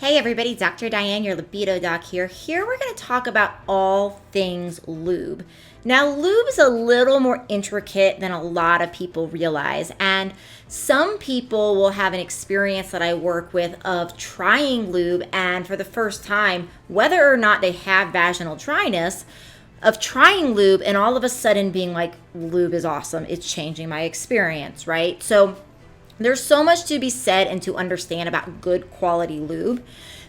Hey everybody, Dr. Diane, your Libido Doc here. Here we're going to talk about all things lube. Now, lube is a little more intricate than a lot of people realize, and some people will have an experience that I work with of trying lube, and for the first time, whether or not they have vaginal dryness, of trying lube and all of a sudden being like, lube is awesome, it's changing my experience, right? So there's so much to be said and to understand about good quality lube.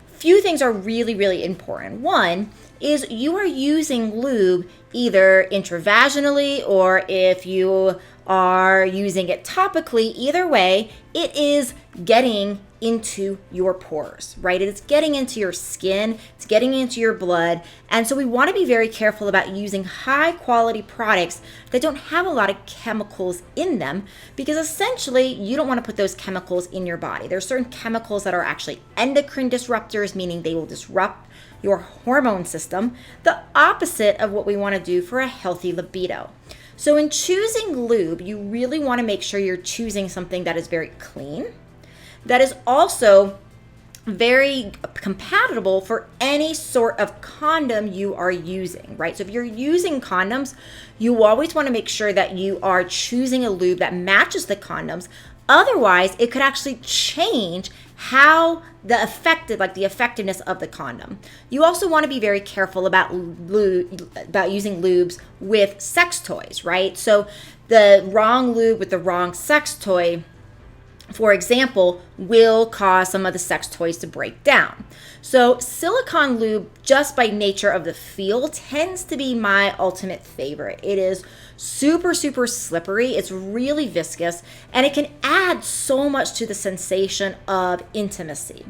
Few things are really, really important. One is you are using lube either intravaginally or if you are using it topically. Either way, it is getting into your pores, right? It's getting into your skin, it's getting into your blood. And so we want to be very careful about using high quality products that don't have a lot of chemicals in them, because essentially you don't want to put those chemicals in your body. There are certain chemicals that are actually endocrine disruptors, meaning they will disrupt your hormone system, the opposite of what we want to do for a healthy libido. So in choosing lube, you really want to make sure you're choosing something that is very clean, that is also very compatible for any sort of condom you are using, right? So if you're using condoms, you always want to make sure that you are choosing a lube that matches the condoms. Otherwise, it could actually change how the effectiveness of the condom. You also want to be very careful about using lubes with sex toys, right? So the wrong lube with the wrong sex toy, for example, will cause some of the sex toys to break down. So silicone lube, just by nature of the feel, tends to be my ultimate favorite. It is super, super slippery. It's really viscous, and it can add so much to the sensation of intimacy.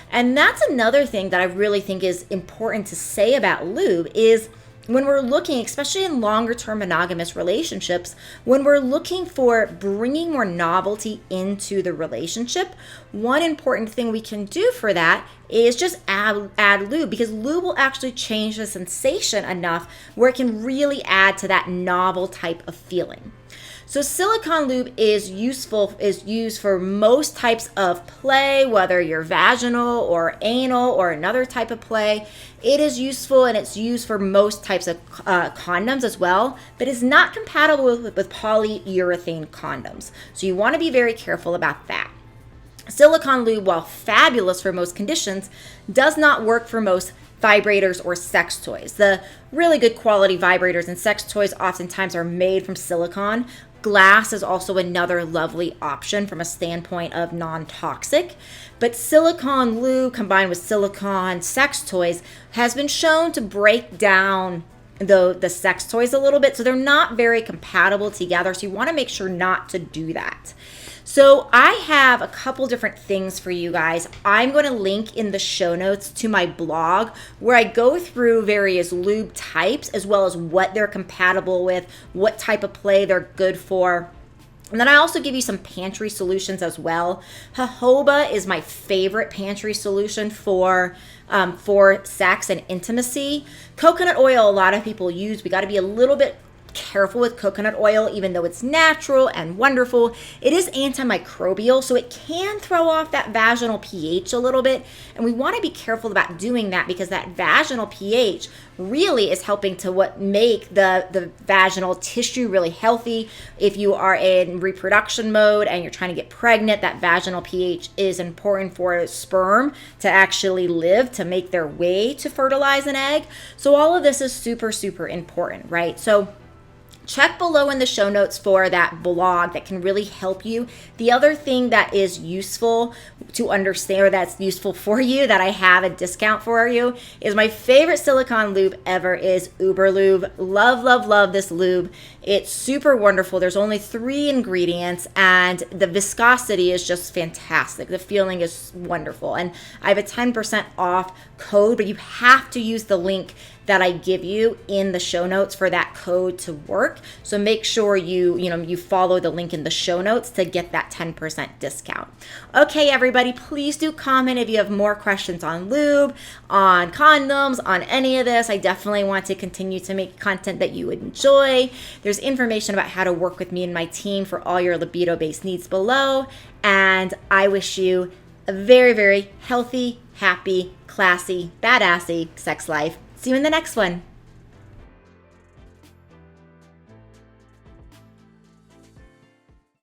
And that's another thing that I really think is important to say about lube is when we're looking, especially in longer term monogamous relationships, when we're looking for bringing more novelty into the relationship, one important thing we can do for that is just add lube, because lube will actually change the sensation enough where it can really add to that novel type of feeling. So silicone lube is used for most types of play, whether you're vaginal or anal or another type of play. It is useful, and it's used for most types of condoms as well, but is not compatible with polyurethane condoms. So you want to be very careful about that. Silicone lube, while fabulous for most conditions, does not work for most vibrators or sex toys. The really good quality vibrators and sex toys oftentimes are made from silicone. Glass is also another lovely option from a standpoint of non-toxic, but silicone lube combined with silicone sex toys has been shown to break down the sex toys a little bit, so they're not very compatible together, so you want to make sure not to do that. So I have a couple different things for you guys. I'm going to link in the show notes to my blog where I go through various lube types as well as what they're compatible with, what type of play they're good for. And then I also give you some pantry solutions as well. Jojoba is my favorite pantry solution for sex and intimacy. Coconut oil, a lot of people use. We got to be a little bit careful with coconut oil, even though it's natural and wonderful. It is antimicrobial, so it can throw off that vaginal pH a little bit, and we want to be careful about doing that, because that vaginal pH really is helping to make the vaginal tissue really healthy. If you are in reproduction mode and you're trying to get pregnant, that vaginal pH is important for sperm to actually live, to make their way to fertilize an egg. So all of this is super, super important, right? So check below in the show notes for that blog that can really help you. The other thing that is useful to understand, or that's useful for you, that I have a discount for you, is my favorite silicone lube ever is Uber Lube. Love, love, love this lube. It's super wonderful. There's only 3 ingredients, and the viscosity is just fantastic. The feeling is wonderful. And I have a 10% off code, but you have to use the link that I give you in the show notes for that code to work. So make sure you follow the link in the show notes to get that 10% discount. Okay, everybody, please do comment if you have more questions on lube, on condoms, on any of this. I definitely want to continue to make content that you would enjoy. There's information about how to work with me and my team for all your libido-based needs below. And I wish you a very, very healthy, happy, classy, badassy sex life. See you in the next one.